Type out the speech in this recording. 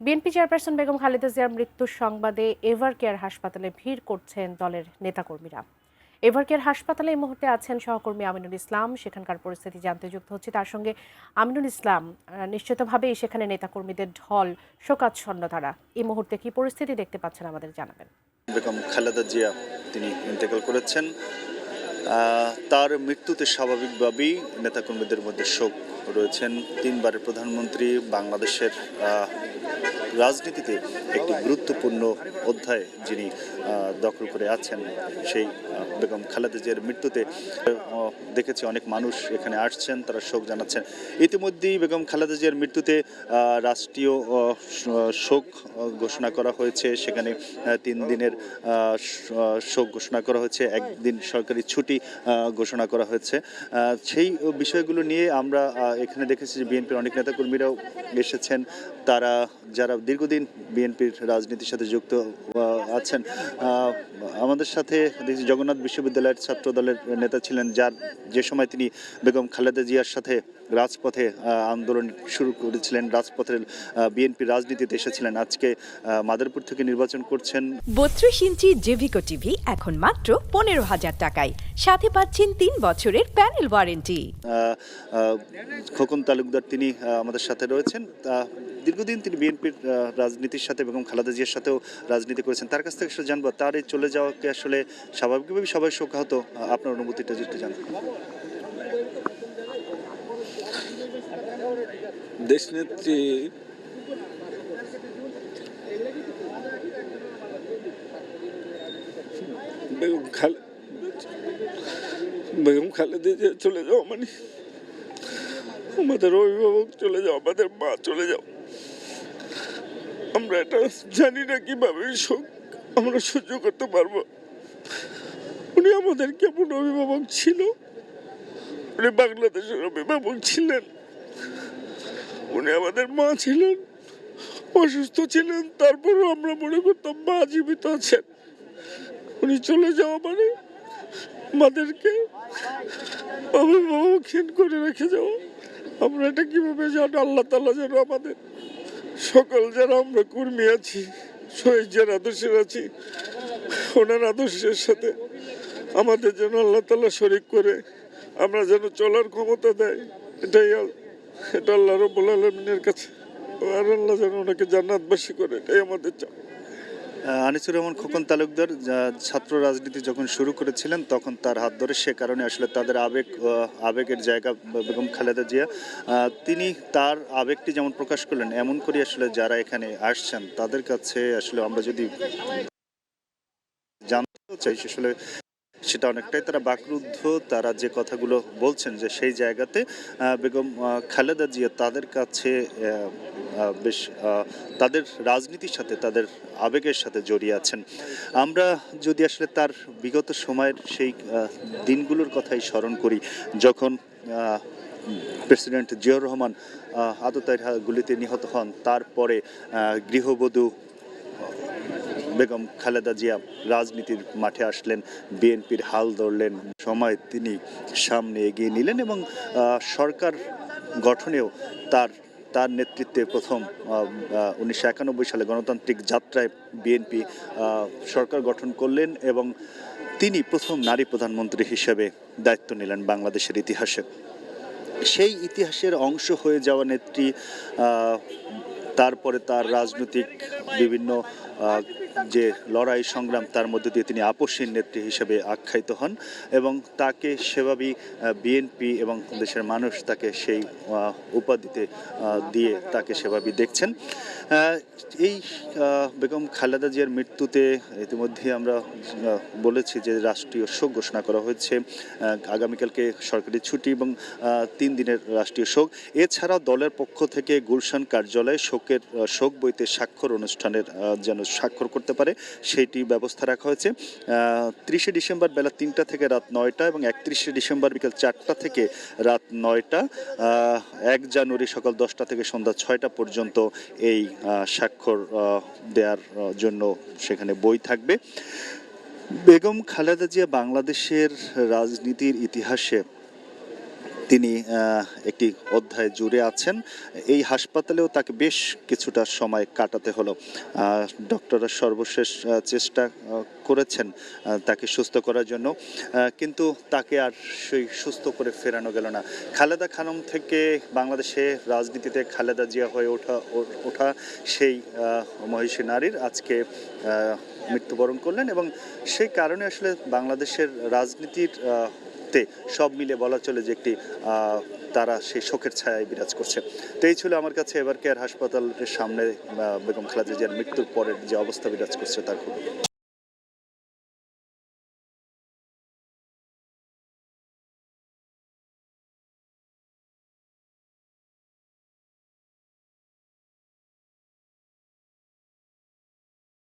BNP chairperson Begum Khaleda জিয়ার মৃত্যুর সংবাদে এভারকেয়ার হাসপাতালে ভিড় করছেন দলের নেতাকর্মীরা। এভারকেয়ার হাসপাতালে এই মুহূর্তে আছেন সহকর্মী আমিনুল ইসলাম। সেখানকার পরিস্থিতি জানতে যুক্ত হচ্ছে তার সঙ্গে। আমিনুল ইসলাম, নিশ্চিতভাবেই সেখানে নেতাকর্মীদের ঢল, শোকাচ্ছন্ন তারা। এই মুহূর্তে কি পরিস্থিতি দেখতে পাচ্ছেন আমাদের জানাবেন। বেগম খালেদা জিয়া তিনি ইন্তেকাল করেছেন। তার মৃত্যুতে স্বাভাবিকভাবেই নেতাকর্মীদের মধ্যে শোক রয়েছেন। তিনবারের প্রধানমন্ত্রী, বাংলাদেশের রাজনীতিতে একটি গুরুত্বপূর্ণ অধ্যায় যিনি দখল করে আছেন, সেই বেগম খালেদা জিয়ার মৃত্যুতে দেখেছি অনেক মানুষ এখানে আসছেন, তারা শোক জানাচ্ছেন। ইতিমধ্যেই বেগম খালেদা জিয়ার মৃত্যুতে রাষ্ট্রীয় শোক ঘোষণা করা হয়েছে। সেখানে 3 দিনের শোক ঘোষণা করা হয়েছে, একদিন সরকারি ছুটি ঘোষণা করা হয়েছে। সেই বিষয়গুলো নিয়ে আমরা এখানে দেখেছি যে বিএনপির অনেক নেতাকর্মীরাও এসেছেন। তারা যারা দীর্ঘদিন বিএনপির রাজনীতির সাথে যুক্ত আছেন। আমাদের সাথে জগন্নাথ বিশ্ববিদ্যালয়ের ছাত্র দলের নেতা ছিলেন, যে সময় তিনি বেগম খালেদা জিয়ার সাথে রাজপথে আন্দোলন শুরু করেছিলেন, রাজপথের বিএনপি রাজনীতিতে এসেছিলেন। আজকে মাদারীপুর থেকে নির্বাচন করছেন। 32 ইঞ্চি জেভিকো টিভি এখন মাত্র 15,000 টাকায়, সাথে পাচ্ছেন 3 বছরের প্যানেল ওয়ারেন্টি। খোকন তালুকদার তিনি আমাদের সাথে রয়েছেন। দীর্ঘদিন তিনি বিএনপির রাজনীতির সাথে বেগম খালেদা জিয়ার সাথেও রাজনীতি করেছেন। তার কাছ থেকে আসলে জানবো, তার এই চলে যাওয়াকে আসলে স্বাভাবিকভাবেই সবাই শোকাহত। আপনার অনুভূতিটা যদি জানেন। দেশনেত্রী বেগম খালেদা জিয়া চলে যাও মানে আমাদের অভিভাবক চলে যাও, আমাদের মা চলে যাও। আমরা এটা জানি না কিভাবে শোক আমরা সহ্য করতে পারবো। উনি আমাদের কেমন অভিভাবক ছিল, উনি বাংলাদেশের অভিভাবক ছিলেন, উনি আমাদের মা ছিলেন, অসুস্থ ছিলেন, তারপরেও আমরা মনে করতাম মা জীবিত আছেন। উনি চলে যাওয়া মানে আমাদেরকে অভিভাবকহীন করে রেখে যাওয়া। আমরা এটা কিভাবে জানি? আল্লাহ তাআলা যেন আমাদের সকল যারা আমরা কর্মী আছি, শহীদ যারা আদর্শের আছি, ওনার আদর্শের সাথে আমাদের যেন আল্লাহ তাআলা শরীক করে আমরা যেন চলার ক্ষমতা দেয়। এটা আল্লাহ রাব্বুল আলামিনের কাছে, আর আল্লাহ যেন ওনাকে জান্নাতবাসী করে, এটাই আমাদের চাওয়া। আনিসুর রহমান খোকন তালুকদার ছাত্র রাজনীতি যখন শুরু করেছিলেন তখন তার হাত ধরে, সে কারণে আসলে তাদের আবেগের জায়গা বেগম খালেদা জিয়া। তিনি তার আবেগটি যেমন প্রকাশ করলেন, এমন করে আসলে যারা এখানে আসছেন তাদের কাছে আসলে আমরা যদি জানতে চাই, আসলে সেটা অনেকটাই তারা বাকরুদ্ধ। তারা যে কথাগুলো বলছেন যে সেই জায়গাতে বেগম খালেদা জিয়া তাদের কাছে বেশ তাদের রাজনীতির সাথে, তাদের আবেগের সাথে জড়িয়ে আছেন। আমরা যদি আসলে তার বিগত সময়ের সেই দিনগুলোর কথাই স্মরণ করি, যখন প্রেসিডেন্ট জিয়াউর রহমান আততায়ীর গুলিতে নিহত হন, তারপরে গৃহবধূ বেগম খালেদা জিয়া রাজনীতির মাঠে আসলেন, বিএনপির হাল ধরলেন, সময় তিনি সামনে এগিয়ে নিলেন এবং সরকার গঠনেও তার নেতৃত্বে প্রথম 1991 সালে গণতান্ত্রিক যাত্রায় বিএনপি সরকার গঠন করলেন এবং তিনি প্রথম নারী প্রধানমন্ত্রী হিসেবে দায়িত্ব নিলেন বাংলাদেশের ইতিহাসে। সেই ইতিহাসের অংশ হয়ে যাওয়া নেত্রী তারপরে তার রাজনৈতিক বিভিন্ন যে লড়াই সংগ্রাম, তার মধ্যে দিয়ে তিনি আপসহীন নেত্রী হিসেবে আখ্যায়িত হন এবং তাকে সেভাবেই বিএনপি এবং দেশের মানুষ তাকে সেই উপাধিতে দিয়ে তাকে সেভাবেই দেখছেন। এই বেগম খালেদা জিয়ার মৃত্যুতে ইতিমধ্যে আমরা বলেছি যে রাষ্ট্রীয় শোক ঘোষণা করা হয়েছে। আগামীকালকে সরকারি ছুটি এবং 3 দিনের রাষ্ট্রীয় শোক। এছাড়াও দলের পক্ষ থেকে গুলশান কার্যালয়ে শোক বইতে স্বাক্ষর অনুষ্ঠানের যেন স্বাক্ষর করতে পারে সেইটি ব্যবস্থা রাখা হয়েছে। 30 ডিসেম্বর বেলা 3টা থেকে রাত 9টা এবং 31 ডিসেম্বর বিকেল 4টা থেকে রাত 9টা, 1 জানুয়ারি সকাল 10টা থেকে সন্ধ্যা 6টা পর্যন্ত এই স্বাক্ষর দেওয়ার জন্য সেখানে বই থাকবে। বেগম খালেদা জিয়া বাংলাদেশের রাজনীতির ইতিহাসে তিনি একটি অধ্যায় জুড়ে আছেন। এই হাসপাতালেও তাকে বেশ কিছুটা সময় কাটাতে হলো। ডক্টররা সর্বশেষ চেষ্টা করেছেন তাকে সুস্থ করার জন্য, কিন্তু তাকে আর সেই সুস্থ করে ফেরানো গেল না। খালেদা খানম থেকে বাংলাদেশে রাজনীতিতে খালেদা জিয়া হয়ে ওঠা সেই মহিষী নারীর আজকে মৃত্যুবরণ করলেন, এবং সেই কারণে আসলে বাংলাদেশের রাজনীতির সব মিলে বলা চলে যে একটি তারা সেই শোকের ছায়ায় বিরাজ করছে। তো এই ছিল আমার কাছে এভার কেয়ার হাসপাতালের সামনে বেগম খালেদা জিয়ার মৃত্যুর পরের যে অবস্থা বিরাজ করছে তার খবর।